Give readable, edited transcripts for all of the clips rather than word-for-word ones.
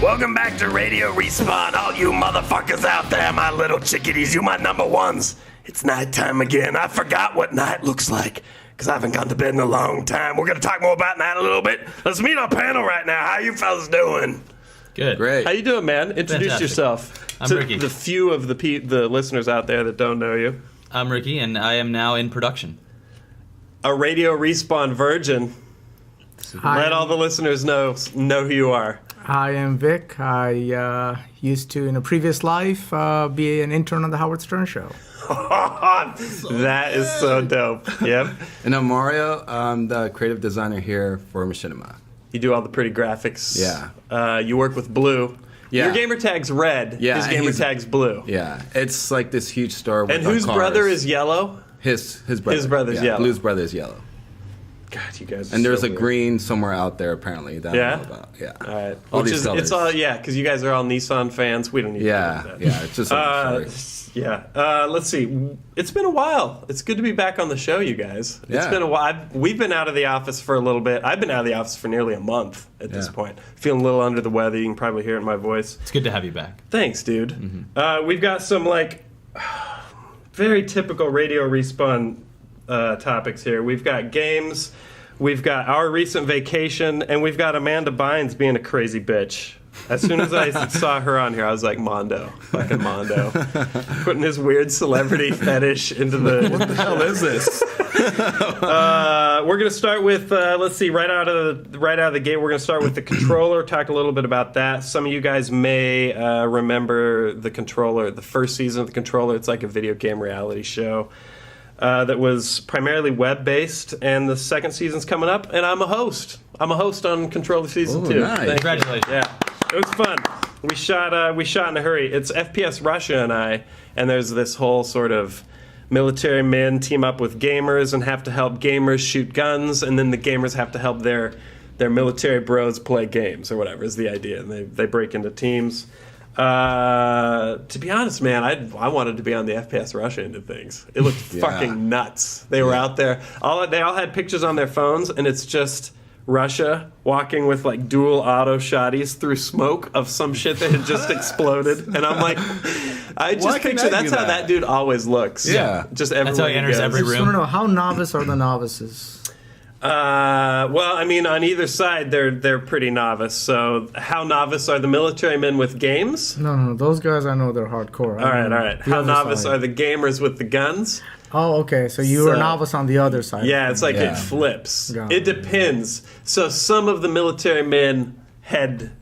Welcome back to Radio Respawn, all you motherfuckers out there, my little chickadees, you my number ones. It's nighttime again. I forgot what night looks like, because I haven't gone to bed in a long time. We're going to talk more about night a little bit. Let's meet our panel right now. How you fellas doing? Good. Great. How you doing, man? Introduce Fantastic. yourself. I'm to Ricky. the few of the listeners out there that don't know you. I'm Ricky, and I am now in production. A Radio Respawn virgin. Let all the listeners know who you are. I am Vic. I used to, in a previous life, be an intern on the Howard Stern Show. That is so dope. Yep. And I'm Mario. I'm the creative designer here for Machinima. You do all the pretty graphics. Yeah. You work with Blue. Yeah. Your gamer tag's red. Yeah, His and gamer he's- tag's blue. Yeah. It's like this huge store with And whose cars. brother is yellow? His brother. His brother's yeah, yellow. Blue's brother is yellow. God, you guys. Are And there's so a weird. green somewhere out there apparently that I Yeah? don't know about. Yeah. All right. All Which these is colors. it's all because you guys are all Nissan fans. We don't need to Yeah. do that. Yeah. It's just a story. Yeah. Let's see. It's been a while. It's good to be back on the show, you guys. It's Yeah. been a while. We've been out of the office for a little bit. I've been out of the office for nearly a month at this Yeah. point. Feeling a little under the weather. You can probably hear it in my voice. It's good to have you back. Thanks, dude. We've got some very typical Radio Respawn topics here. We've got games, we've got our recent vacation, and we've got Amanda Bynes being a crazy bitch. As soon as I saw her on here, I was like, Mondo, fucking Mondo, putting his weird celebrity fetish into the. What the hell is this? We're gonna start with let's see, right out of the gate. We're gonna start with the controller. Talk a little bit about that. Some of you guys may remember the controller, the first season of the controller. It's like a video game reality show that was primarily web-based, and the second season's coming up, and I'm a host. I'm a host on Controller Season Ooh, 2. nice. Thank you. Congratulations. Yeah, it was fun. We shot in a hurry. It's FPS Russia and I, and there's this whole sort of military men team up with gamers and have to help gamers shoot guns, and then the gamers have to help their military bros play games or whatever is the idea. And they break into teams. To be honest, man, I wanted to be on the FPS Russia end of things. It looked fucking nuts. They were out there. They all had pictures on their phones, and it's just Russia walking with like dual auto shotties through smoke of some shit that had just exploded. And I'm like, I just Why can picture I that's do how that dude always looks. Yeah. Just everywhere. That's how he enters goes. every I just room. want to know, how novice are the novices? Well, I mean, on either side, they're pretty novice. So, how novice are the military men with games? No, those guys I know they're hardcore. All right. How novice are the gamers with the guns? Oh, okay, so you were a So- novice on the other side. Yeah, it's like Yeah. it flips. Got It it. depends. So, some of the military men had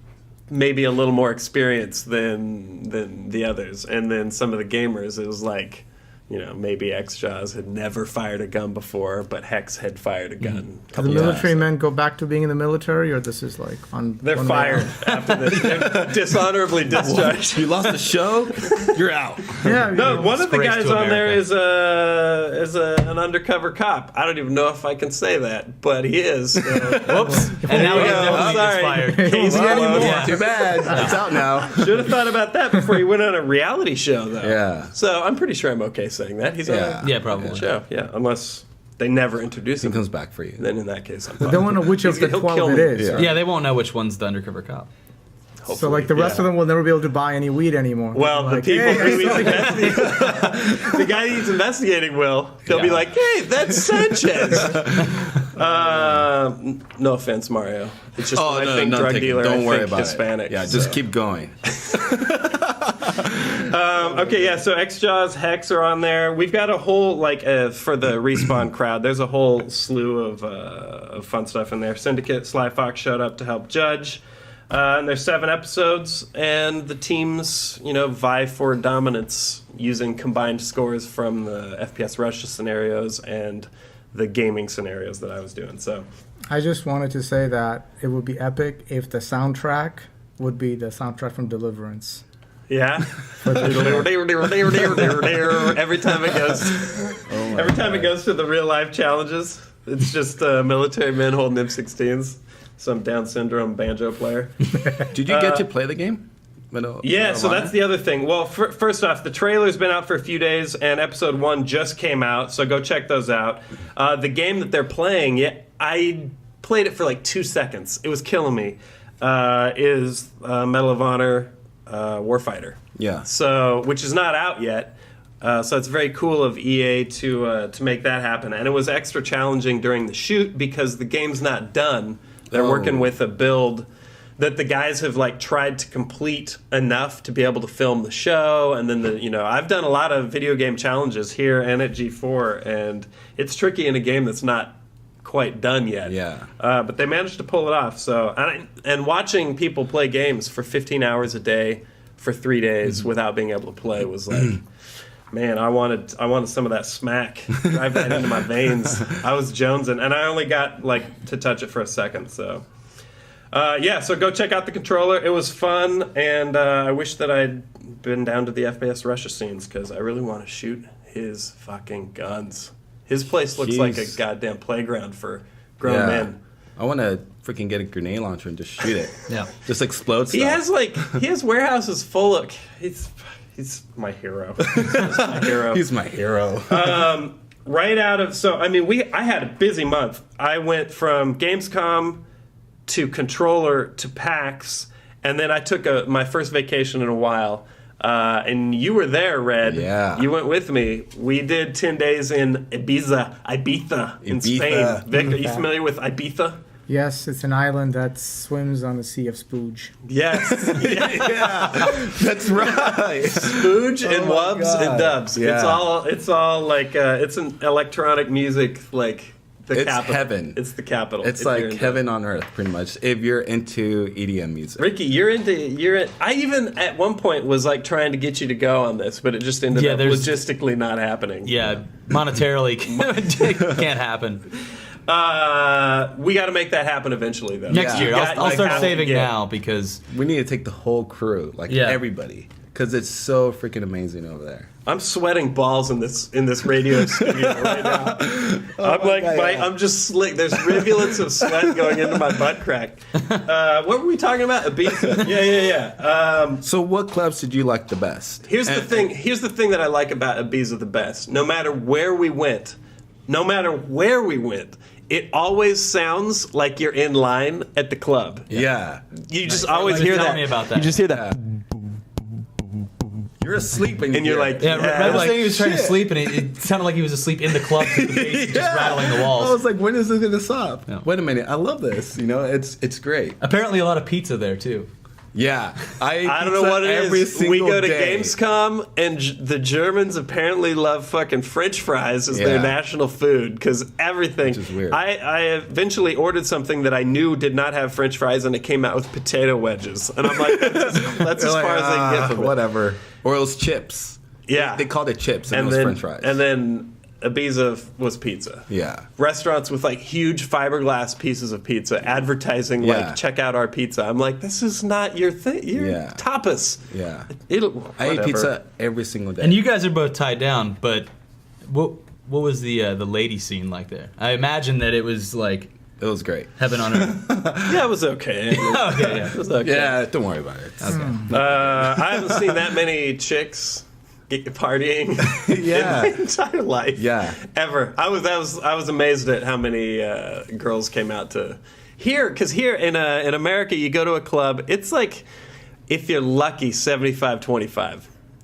maybe a little more experience than the others, and then some of the gamers, it was like, you know, maybe X-Jaws had never fired a gun before, but Hex had fired a gun. Do the military men go back to being in the military, or this is like on... They're one fired day- after this. They're dishonorably discharged. You lost the show? You're out. Yeah, No, one of the Disgrace guys to on there America. is an undercover cop. I don't even know if I can say that, but he is. Whoops. And now he's Oh, definitely sorry. expired. Casey Anymore. Yeah. Too bad. It's out now. Should have thought about that before he went on a reality show, though. Yeah. So I'm pretty sure I'm okay saying that. He's on Yeah. Yeah, probably. a show. Yeah, unless they never introduce He him. comes back for you. Then in that case, I'm They fine. don't know which of the He'll 12 kill it me. is. Yeah. right? Yeah, they won't know which one's the undercover cop. So like the rest of them will never be able to buy any weed anymore. Well, Like, the people hey, who he's investigating, the guy he's investigating will. They'll be Yeah. like, "Hey, that's Sanchez." No offense, Mario. It's just when I think drug dealer. Don't I worry think about Hispanic. it. Yeah, just keep going. Okay, yeah. So X-Jaws, Hex are on there. We've got a whole for the Respawn crowd. There's a whole slew of fun stuff in there. Syndicate, Sly Fox showed up to help judge. And there's 7 episodes, and the teams, vie for dominance using combined scores from the FPS Russia scenarios and the gaming scenarios that I was doing. So, I just wanted to say that it would be epic if the soundtrack would be the soundtrack from Deliverance. yeah. every time it goes to the real life challenges, it's just military men holding M16s. Some Down syndrome banjo player. Did you get to play the game? Yeah, so that's the other thing. Well, first off, the trailer's been out for a few days, and episode 1 just came out, so go check those out. The game that they're playing, I played it for like 2 seconds. It was killing me. is Medal of Honor Warfighter. Yeah. So, which is not out yet. So it's very cool of EA to make that happen. And it was extra challenging during the shoot because the game's not done. They're working with a build that the guys have like tried to complete enough to be able to film the show. And then I've done a lot of video game challenges here and at G4, and it's tricky in a game that's not quite done yet. Yeah. But they managed to pull it off. So and watching people play games for 15 hours a day for 3 days without being able to play was like, man, I wanted some of that smack. Drive that into my veins. I was jonesing, and I only got like to touch it for a second. So so go check out the controller. It was fun, and I wish that I'd been down to the FPS Russia scenes because I really want to shoot his fucking guns. His place looks like a goddamn playground for grown men. I want to freaking get a grenade launcher and just shoot it. Yeah. Just explode stuff. He has warehouses full of. He's my hero. He's my hero. Right out of I had a busy month. I went from Gamescom to Controller to PAX, and then I took my first vacation in a while. And you were there, Red. Yeah. You went with me. We did 10 days in Ibiza in Spain. Vic, are you familiar with Ibiza? Yes, it's an island that swims on the Sea of Spooge. Yes. Yeah, that's right. Spooge and wubs and dubs. Yeah. It's all like it's an electronic music like the It's capital. heaven. It's the capital. It's if you're like into heaven on earth, pretty much, if you're into EDM music. Ricky, I even at one point was like trying to get you to go on this, but it just ended up logistically not happening. Yeah, monetarily can't happen. We got to make that happen eventually, though. Next year, I'll start have saving to get- now because We need to take the whole crew, like everybody, because it's so freaking amazing over there. I'm sweating balls in this radio studio right now. I'm just slick. There's rivulets of sweat going into my butt crack. What were we talking about? Ibiza. Yeah. So what clubs did you like the best? Here's the thing that I like about Ibiza the best. No matter where we went, it always sounds like you're in line at the club. Yeah. You just always hear tell that. me about that. You just hear that. You're asleep and you're like, Yeah, Red was like, saying he was trying to sleep, and it sounded like he was asleep in the club with the bass just rattling the I walls. was like, when is this gonna stop? Yeah. Wait a minute, I love this. It's great. Apparently, a lot of pizza there too. Yeah, I don't know what it every is. single We go to day. Gamescom, and the Germans apparently love fucking French fries as their Yeah. national food because everything. Which is weird. I eventually ordered something that I knew did not have French fries, and it came out with potato wedges, and I'm like, that's as They're far as they can get from it. whatever. Or it was chips. Yeah, They called it chips and it and was then French fries. and then Ibiza was pizza. yeah. Restaurants with like huge fiberglass pieces of pizza advertising Yeah. like check out our pizza. I'm like, this is not your thing. You're Yeah. tapas. Yeah. I eat Whatever. pizza every single day. And you guys are both tied down, but what was the lady scene like there? I imagine that it was like It was great. heaven on earth. Yeah, it was okay. Okay, yeah. It was okay. Yeah, don't worry about it. I haven't seen that many chicks partying Yeah. in my entire life. Yeah. Ever. I was amazed at how many girls came out to here, because here in America you go to a club, it's like, if you're lucky, 75-25.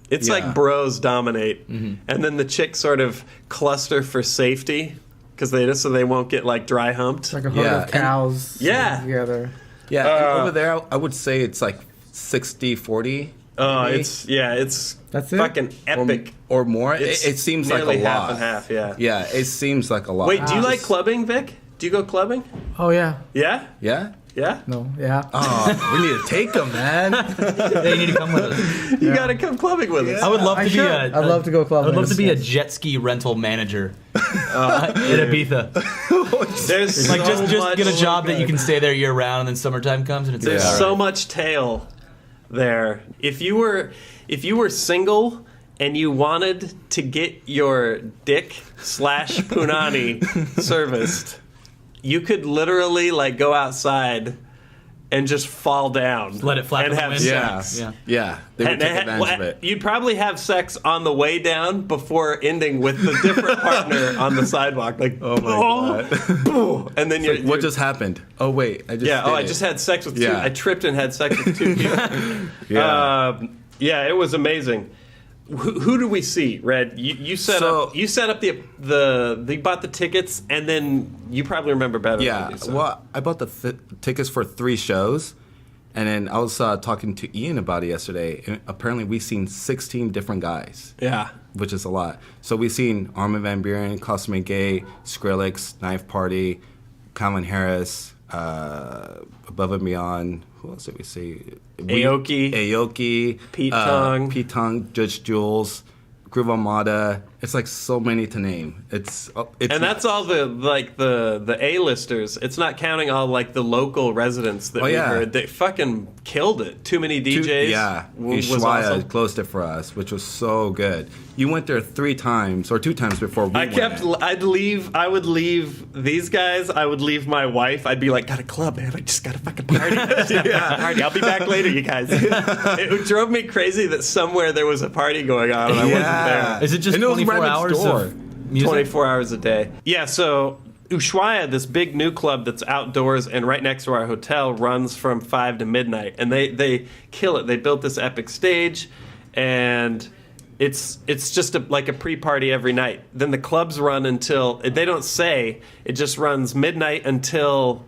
It's Yeah. like bros dominate, and then the chicks sort of cluster for safety because so they won't get like dry humped. It's like a herd Yeah, of and- cows Yeah. together. Yeah, and over there, I would say it's like 60-40. Oh, maybe, it's That's it? fucking epic. or more. It's It seems like a nearly lot. half and half. Yeah. Yeah, it seems like a lot. Wait, do you like clubbing, Vic? Do you go clubbing? Oh yeah. Yeah? Yeah? Yeah? No. Yeah. Oh, we need to take them, man. They need to come with us. You gotta come clubbing with us. I would love to be should. a. I'd love to go clubbing. I would love to be a Yes. jet ski rental manager in Ibiza. There's Like so just much, get a job that you can stay there year round, and then summertime comes and it's There's all so right. much tail there. If you were single and you wanted to get your dick / punani serviced, you could literally like go outside and just fall down. Let it flap and in the have wind. sex. Yeah. They would take advantage of it. You'd probably have sex on the way down before ending with the different partner on the sidewalk. Like, Oh my god. and then What just happened? Oh wait, I just I just had sex with two. Yeah. I tripped and had sex with two people. It was amazing. Who do we see, Red? You set up the you bought the tickets, and then you probably remember better. Than Yeah. me, so. Well, I bought the tickets for 3 shows, and then I was talking to Ian about it yesterday. And apparently, we've seen 16 different guys. Yeah. Which is a lot. So we've seen Armin van Buuren, Cosmic Gay, Skrillex, Knife Party, Calvin Harris, Above and Beyond. Who else did we see? Aoki, Pete Tong, Judge Jules, Groove Armada. It's like so many to name. It's and that's all the A-listers. It's not counting all like the local residents that we heard. They fucking killed it. Too many DJs. Was Ushuaia awesome. closed it for us, which was so good. You went there 3 times or 2 times before we went. I would leave these guys. I would leave my wife. I'd be like, got a club, man. I just got a fucking party. Party. I'll be back later, you guys. It drove me crazy that somewhere there was a party going on and I wasn't there. Is it just 24 hours of music? 24 hours a day. Yeah, so Ushuaia, this big new club that's outdoors and right next to our hotel, runs from 5 to midnight. And they kill it. They built this epic stage, and it's just like a pre-party every night. Then the clubs run until, they don't say, it just runs midnight until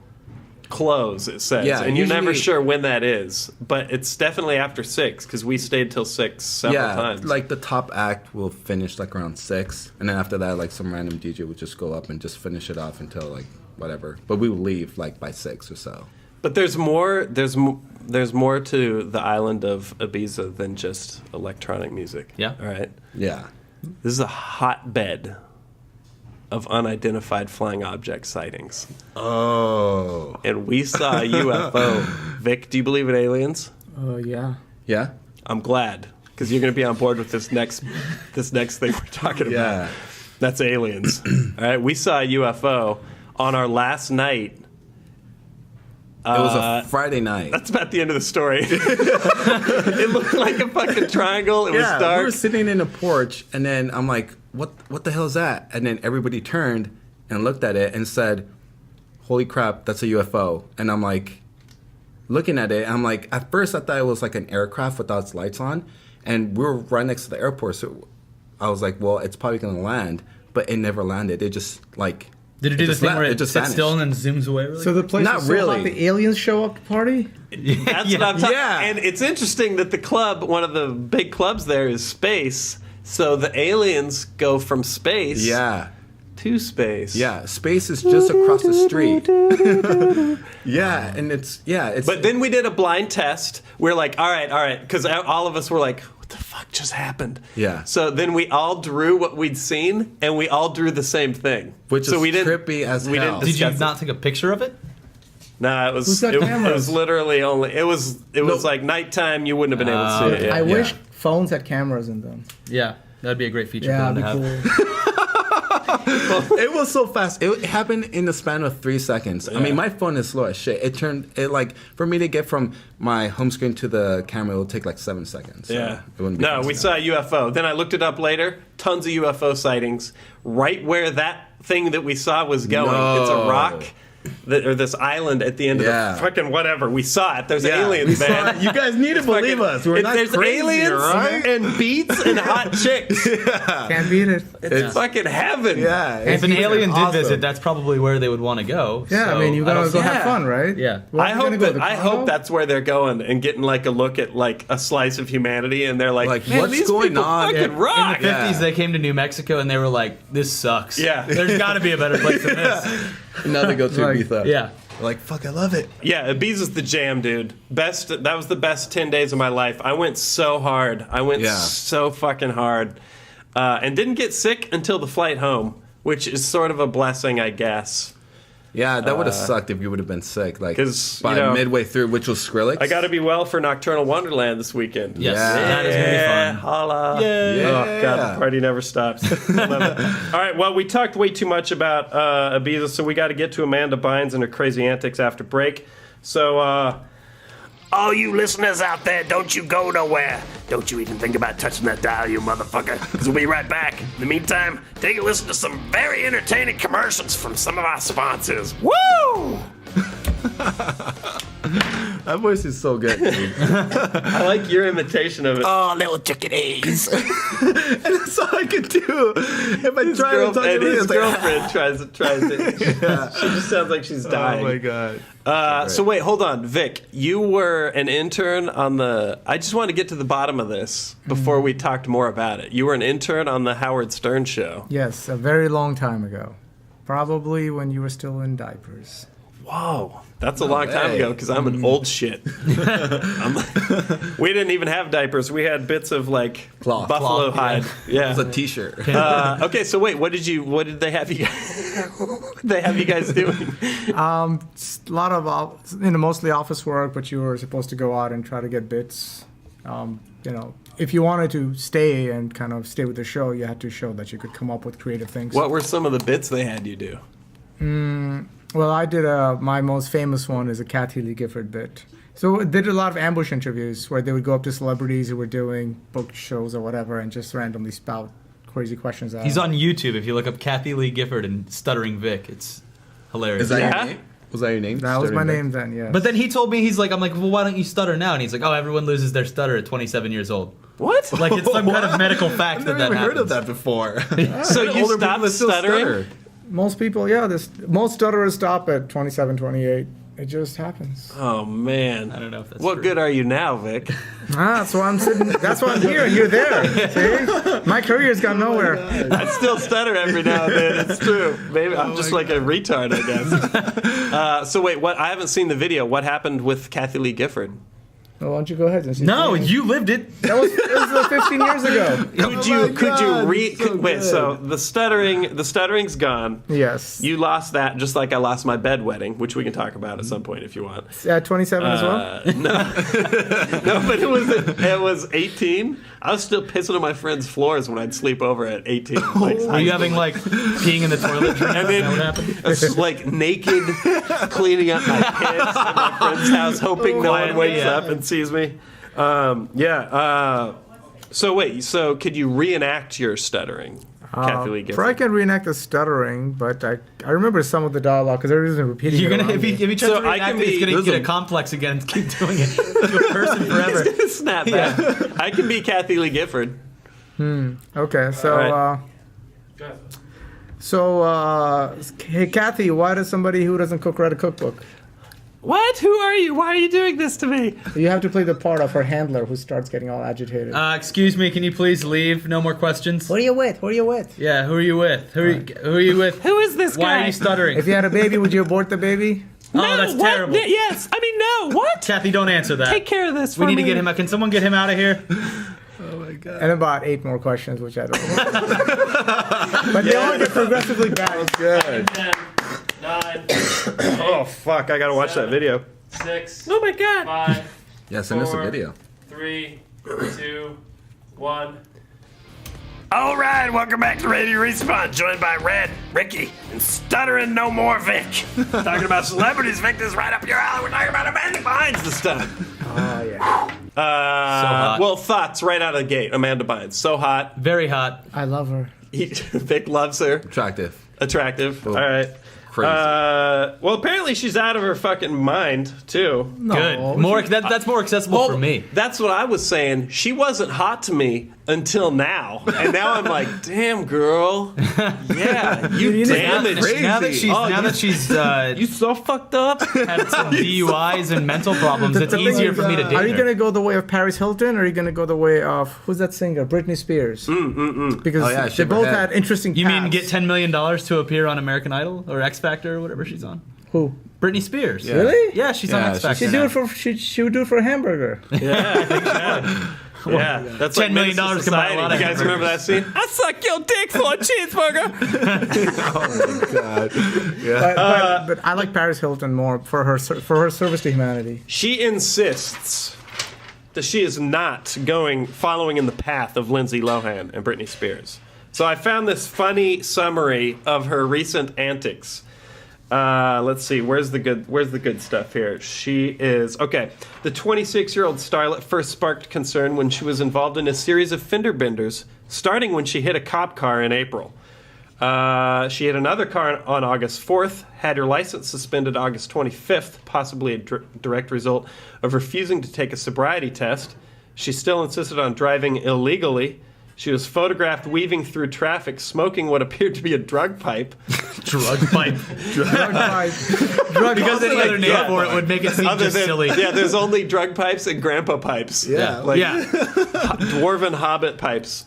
close, it says. Yeah, and you're never usually- sure when that is. But it's definitely after 6, because we stayed till 6 several times. Like the top act will finish like around 6, and then after that, like some random DJ would just go up and just finish it off until like whatever. But we would leave like by 6 or so. But there's more to the island of Ibiza than just electronic music. Yeah. All right. Yeah. This is a hotbed of unidentified flying object sightings. Oh. And we saw a UFO. Vic, do you believe in aliens? Yeah. Yeah. I'm glad, because you're going to be on board with this next thing we're talking about. Yeah. That's aliens. All right. We saw a UFO on our last night. It was a Friday night. That's about the end of the story. It looked like a fucking triangle. It was dark. We were sitting in a porch, and then I'm like, what the hell is that? And then everybody turned and looked at it and said, holy crap, that's a UFO. And I'm like, looking at it, and I'm like, at first I thought it was like an aircraft without its lights on, and we were right next to the airport, so I was like, well, it's probably going to land, but it never landed. It just like... Did it do the thing where it just sits vanished. still and then zooms away? Really? So the place Not is so really. hot, the aliens show up to party? That's what I'm talking. Yeah. And it's interesting that the club, one of the big clubs there, is space. So the aliens go from space to space. Yeah, space is just across the street. Yeah, and it's... But then we did a blind test. We're like, all right, because all of us were like, what the fuck just happened? Yeah. So then we all drew what we'd seen, and we all drew the same thing. Which so is we didn't, trippy as we hell. Didn't Did you discuss it. not take a picture of it? Nah, it was Who's got it cameras? was literally only it was like nighttime. You wouldn't have been able to see it. I wish phones had cameras in them. Yeah, that'd be a great feature Yeah, for that'd them be to have. cool. It was so fast. It happened in the span of 3 seconds. I mean, my phone is slow as shit. It like for me to get from my home screen to the camera, it will take like 7 seconds. So Yeah. it wouldn't be No, fast we enough. saw a UFO. Then I looked it up later. Tons of UFO sightings. Right where that thing that we saw was going. No. It's a rock. Or this island at the end of the fucking whatever. We saw it. There's aliens, man. You guys need to believe us. We're not There's crazy, aliens right? and beats and hot chicks. Can't beat it. It's fucking heaven. Yeah. If an alien did awesome. visit, that's probably where they would want to go. Yeah, so I mean, you don't gotta go see- have fun, right? Yeah. Where I are you gonna go, hope the I Congo? hope that's where they're going and getting like a look at like a slice of humanity, and they're like, man, what's these going people on? fucking In rock. the 50s, they came to New Mexico and they were like, this sucks. Yeah. There's got to be a better place than this. Now they go to Like- Ibiza. Yeah. Like, fuck, I love it. Yeah, Ibiza's the jam, dude. That was the best 10 days of my life. I went so hard. I went so fucking hard. And didn't get sick until the flight home, which is sort of a blessing, I guess. Yeah, that would have sucked if you would have been sick. Like, 'Cause, by you know, midway through, which was Skrillex. I got to be well for Nocturnal Wonderland this weekend. Yes. Yeah. That is going to be fun. Holla. Yeah. Oh, God, the party never stops. I love it. All right, well, we talked way too much about Ibiza, so we got to get to Amanda Bynes and her crazy antics after break. So All you listeners out there, don't you go nowhere. Don't you even think about touching that dial, you motherfucker, because we'll be right back. In the meantime, take a listen to some very entertaining commercials from some of our sponsors. Woo! That voice is so good, dude. I like your imitation of it. Oh, little chickadees. And that's all I could do. If I try to talk to me, His it's like, girlfriend tries it. She just sounds like she's dying. oh my god. So wait, hold on, Vic. You were an intern on the. I just want to get to the bottom of this before we talked more about it. You were an intern on the Howard Stern show. Yes, a very long time ago. Probably when you were still in diapers. Whoa, that's a long time way. ago because I'm an old shit. We didn't even have diapers. We had bits of like Cloth. buffalo Cloth, hide. Yeah. It's a t-shirt. Okay, so wait, what did they have you? They have you guys doing? A lot of mostly office work, but you were supposed to go out and try to get bits. If you wanted to stay and kind of stay with the show, you had to show that you could come up with creative things. What were some of the bits they had you do? Well, I did my most famous one is a Kathy Lee Gifford bit. So they did a lot of ambush interviews where they would go up to celebrities who were doing book shows or whatever and just randomly spout crazy questions out. He's on YouTube. If you look up Kathy Lee Gifford and Stuttering Vic, it's hilarious. Is that Yeah. your name? Was that your name? That was my Stuttering name then, yeah. But then he told me, I'm like, well, why don't you stutter now? And he's like, oh, everyone loses their stutter at 27 years old. What? Like, it's some kind of medical fact I've that never even heard of happens. that before. So you Older people stopped that still stuttering? stutter. Most people, most stutterers stop at 27, 28. It just happens. Oh man. I don't know if that's What true. good are you now, Vic? That's why I'm sitting. That's why I'm here and you're there. See? My career's gone nowhere. I still stutter every now and then. It's true. Maybe I'm just like a retard, I guess. So wait, what? I haven't seen the video. What happened with Kathy Lee Gifford? Well, why don't you go ahead and see? No, you lived it. It was 15 years ago. Could you God, wait? good. So the stuttering's gone. Yes. You lost that just like I lost my bedwetting, which we can talk about at some point if you want. At 27 as well? No, but it was 18. I was still pissing on my friends' floors when I'd sleep over at 18. Like, Are you having, like, peeing in the toilet? and then Is that what happened? I was like naked, cleaning up my piss at my friend's house, hoping no one wakes yeah. up and sees me. So wait, so could you reenact your stuttering, Kathy Lee Gifford? I can reenact the stuttering, but I remember some of the dialogue because there isn't repeating You're it gonna around if he me. tries So to I can reenact it, he's be- gonna get a listen. complex again and keep doing it to a person forever. Snap back. I can be Kathy Lee Gifford. Okay, so All hey Kathy, why does somebody who doesn't cook write a cookbook? What? Who are you? Why are you doing this to me? You have to play the part of her handler who starts getting all agitated. Excuse me, can you please leave? No more questions. Who are you with? Who are you with? Yeah, who are you with? Who are you with? Who is this Why guy? are you stuttering? If you had a baby, would you abort the baby? Oh, that's what? terrible. Yes. I mean, no. What? Kathy, don't answer that. Take care of this. We for need to me. get him out. Can someone get him out of here? And about 8 more questions, which I don't know. But they all get progressively bad. Good. 10, 9, Oh fuck! I gotta watch that video. 6, Oh my god. 5, Yeah, send us a 4, video. 3, 2, 1. All right, welcome back to Radio Respawn, joined by Red, Ricky, and Stuttering No More Vic. Talking about celebrities, Vic, this is right up your alley. We're talking about Amanda Bynes this time. Oh, yeah. hot. Well, thoughts right out of the gate. Amanda Bynes, so hot. Very hot. I love her. Vic loves her. Attractive. Attractive. Oh, All right. crazy. Well, apparently she's out of her fucking mind too. Good. More. That's more accessible for me. That's what I was saying. She wasn't hot to me until now, and now I'm like, damn, girl. Yeah, you damaged. Now that she's Oh, you so fucked up. had some DUIs and mental problems, it's easier for me to date Are you her. going to go the way of Paris Hilton or are you going to go the way of, who's that singer? Britney Spears. Because Oh, yeah, they shake her both head. had interesting You mean paths. get $10 million to appear on American Idol or X Factor or whatever she's on? Who? Britney Spears. Really? Yeah, she's on Yeah, X Factor. She'd do it for, she would do it for a hamburger. Yeah, that's $10 million Menace to can buy a Society. lot of You guys remember that scene? I suck your dick for a cheeseburger. God. Yeah. But I like Paris Hilton more for her service to humanity. She insists that she is not following in the path of Lindsay Lohan and Britney Spears. So I found this funny summary of her recent antics. Let's see. Where's the good stuff here? She is okay. The 26-year-old starlet first sparked concern when she was involved in a series of fender benders, starting when she hit a cop car in April. She hit another car on August 4th, had her license suspended August 25th, possibly a direct result of refusing to take a sobriety test. She still insisted on driving illegally. She was photographed weaving through traffic, smoking what appeared to be a drug pipe. Drug pipe. Because any other name for it would make it seem just silly. Yeah, there's only drug pipes and grandpa pipes. Yeah. Dwarven hobbit pipes.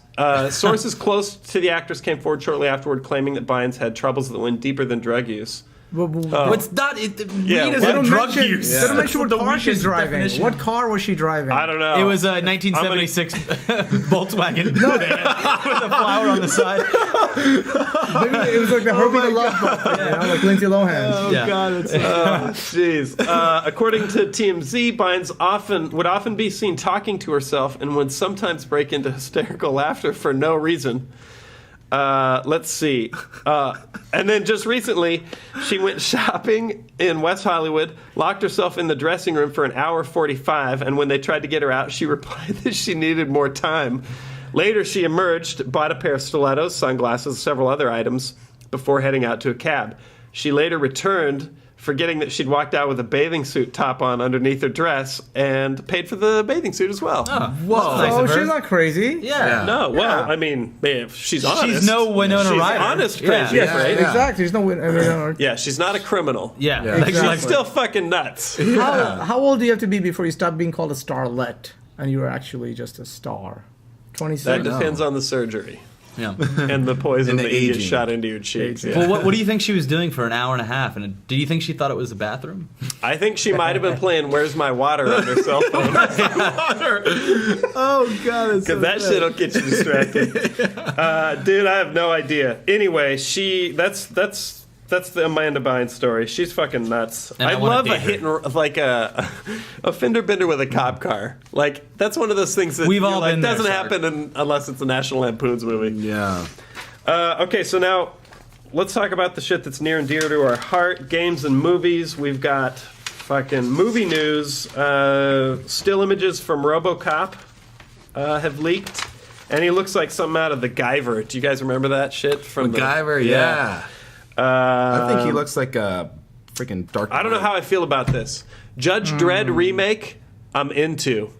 Sources close to the actress came forward shortly afterward, claiming that Bynes had troubles that went deeper than drug use. What's not? Weed Yeah, is they a don't drug use. They don't mention what The car she's weakest driving. definition. What car was she driving? I don't know. It was a 1976 Volkswagen with a flower on the side. Maybe it was like the Herbie the Love Bug, like Lindsay Lohan. Jeez. According to TMZ, Bynes would often be seen talking to herself and would sometimes break into hysterical laughter for no reason. Let's see. And then just recently, she went shopping in West Hollywood, locked herself in the dressing room for an hour 45, and when they tried to get her out, she replied that she needed more time. Later, she emerged, bought a pair of stilettos, sunglasses, several other items before heading out to a cab. She later returned, forgetting that she'd walked out with a bathing suit top on underneath her dress, and paid for the bathing suit as well. Whoa. Nice Oh, of her. she's not crazy. Yeah. No, well, Yeah. I mean, if she's honest. She's no Winona she's Ryder. honest Yeah. crazy, Yes, right? exactly. There's no win. I mean, Yeah, she's not a criminal. Yeah. Yeah. Like, Exactly. She's still fucking nuts. how old do you have to be before you stop being called a starlet and you're actually just a star? That 26. depends on the surgery yeah. and the poison And the that you get aging. shot into your cheeks. Yeah. Well, what do you think she was doing for an hour and a half? And do you think she thought it was a bathroom? I think she might have been playing "Where's My Water" on her cell phone Oh god, because that shit'll get you distracted. Dude, I have no idea. Anyway, that's the Amanda Bynes story. She's fucking nuts. And I I wanna love date a hit and like a fender bender with a cop car. Like that's one of those things that We've you're all like, been there, doesn't Sark. happen unless it's a National Lampoon's movie. Yeah. Okay, so now let's talk about the shit that's near and dear to our heart. Games and movies. We've got fucking movie news. Still images from RoboCop have leaked, and he looks like something out of the Guyver. Do you guys remember that shit from MacGyver, yeah. I think he looks like a freaking Dark Knight. I don't know how I feel about this. Judge Dredd remake, I'm into.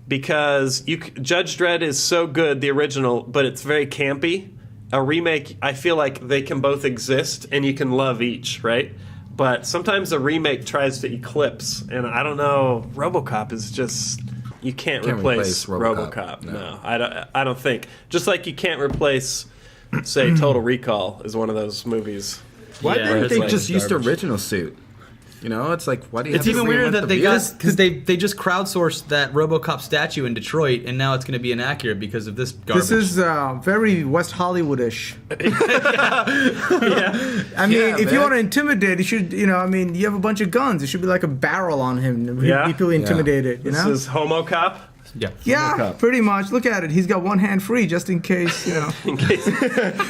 Because Judge Dredd is so good, the original, but it's very campy. A remake, I feel like they can both exist, and you can love each, right? But sometimes a remake tries to eclipse, and I don't know. RoboCop is just you can't replace RoboCop. No, I don't think. Just like you can't replace, say, Total Recall is one of those movies. Why Yeah, didn't it's they like just use the garbage. original suit? You know, it's like, why do you It's have to even weirder reinvent that the they wheel? got because they just crowdsourced that RoboCop statue in Detroit, and now it's going to be inaccurate because of this garbage. This is very West Hollywoodish. I mean, Yeah, if you man. want to intimidate, you should, you have a bunch of guns. It should be like a barrel on him. Yeah. He'd be intimidated, This is HomoCop. yeah. Yeah, Cup. pretty much. Look at it. He's got one hand free just in case, In case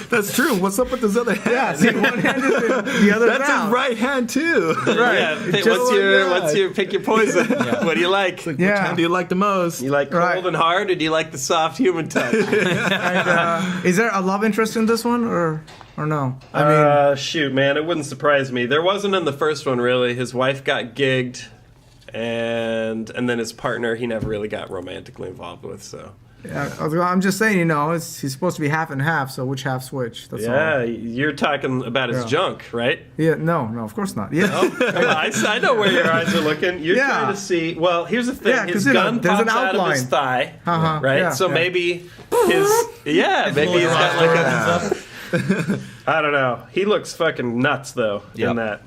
That's true. What's up with his other hand? Yeah, see, one hand is in, the other That's out. his right hand too. Right. Yeah, Just what's like your that. what's your pick your poison? What do you like? Which Yeah. hand do you like the most? You like cold Right. and hard, or do you like the soft human touch? And, is there a love interest in this one, or no? I mean, Shoot, man, it wouldn't surprise me. There wasn't in the first one really. His wife got gigged, and then his partner he never really got romantically involved with. So I'm just saying, he's supposed to be half and half. So which half's which? That's yeah, all. you're talking about his Yeah. junk, right? Yeah. No, of course not. Yeah. Well, I know where your eyes are looking. You're Yeah. trying to see. Well, here's the thing. Yeah, 'cause, his gun there's an pops out of his outline. thigh, Uh-huh, right? yeah, so yeah. maybe maybe he's got like a. I don't know. He looks fucking nuts though Yep. in that.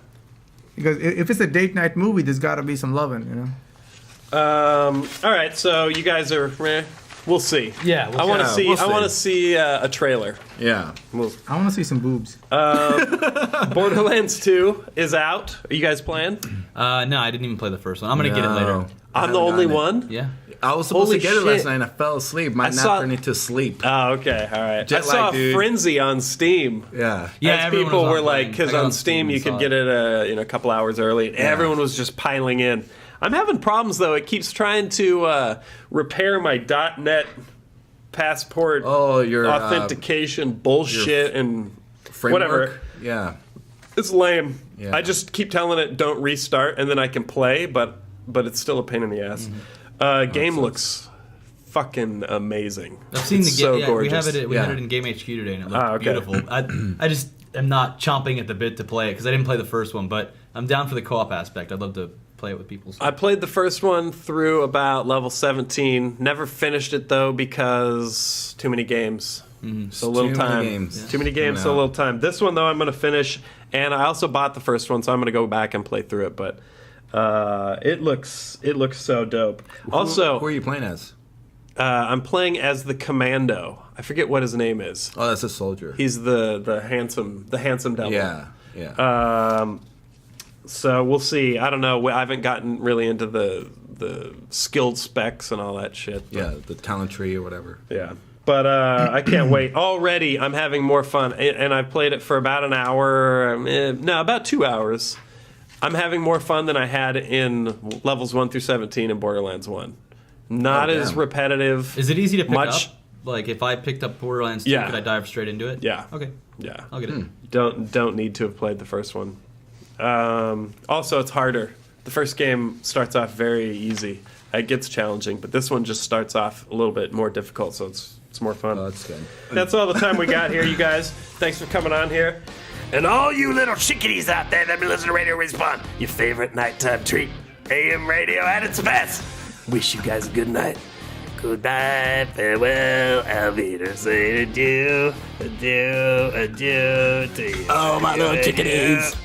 Because if it's a date night movie, there's got to be some loving, All right, so you guys are. We'll see. Yeah, I want to see. see. We'll I want to see. see a trailer. Yeah. I want to see some boobs. Borderlands 2 is out. Are you guys playing? No, I didn't even play the first one. I'm going to get it later. I'm the only gotten it. one. Yeah. I was supposed Holy to get it last shit. night and I fell asleep. My I nap saw- turned into sleep. Oh, okay, all right. Jet I saw lag, dude. Frenzy on Steam. Yeah. Yeah, As everyone people was were on like, playing. because I got on Steam you and saw could get it a couple hours early, and everyone was just piling in. I'm having problems though. It keeps trying to repair my .NET passport Oh, your authentication bullshit and framework. whatever. Yeah. It's lame. Yeah. I just keep telling it don't restart, and then I can play, but it's still a pain in the ass. Game looks fucking amazing. I've seen the It's game. so Yeah, gorgeous. we Yeah. had it in Game HQ today, and it looked Okay. beautiful. I just am not chomping at the bit to play it because I didn't play the first one, but I'm down for the co-op aspect. I'd love to play it with people. So. I played the first one through about level 17. Never finished it though because too many games. So little Too many time. games. Too many games, so Yeah. little time. This one though, I'm going to finish, and I also bought the first one, so I'm going to go back and play through it. But it looks so dope. Also, Who are you playing as? I'm playing as the Commando. I forget what his name is. Oh, that's a soldier. He's the handsome devil. Yeah. Yeah. So we'll see. I don't know. I haven't gotten really into the skilled specs and all that shit. but- Yeah, the talent tree or whatever. Yeah. But I can't wait. Already, I'm having more fun. And I've played it for about an hour. About 2 hours. I'm having more fun than I had in levels 1 through 17 in Borderlands 1. Not Oh, as damn. repetitive. Is it easy to pick much- up? Like, if I picked up Borderlands 2, Yeah. could I dive straight into it? Yeah. Okay, Yeah. I'll get it. Don't need to have played the first one. Also, it's harder. The first game starts off very easy. It gets challenging, but this one just starts off a little bit more difficult, so it's more fun. Oh, that's good. That's all the time we got here, you guys. Thanks for coming on here. And all you little chickadees out there that be listening to Radio Respawn, your favorite nighttime treat, AM radio at its best. Wish you guys a good night. Good night, farewell, Alvida, say adieu, adieu, adieu to you. Oh, my little Adieu. chickadees.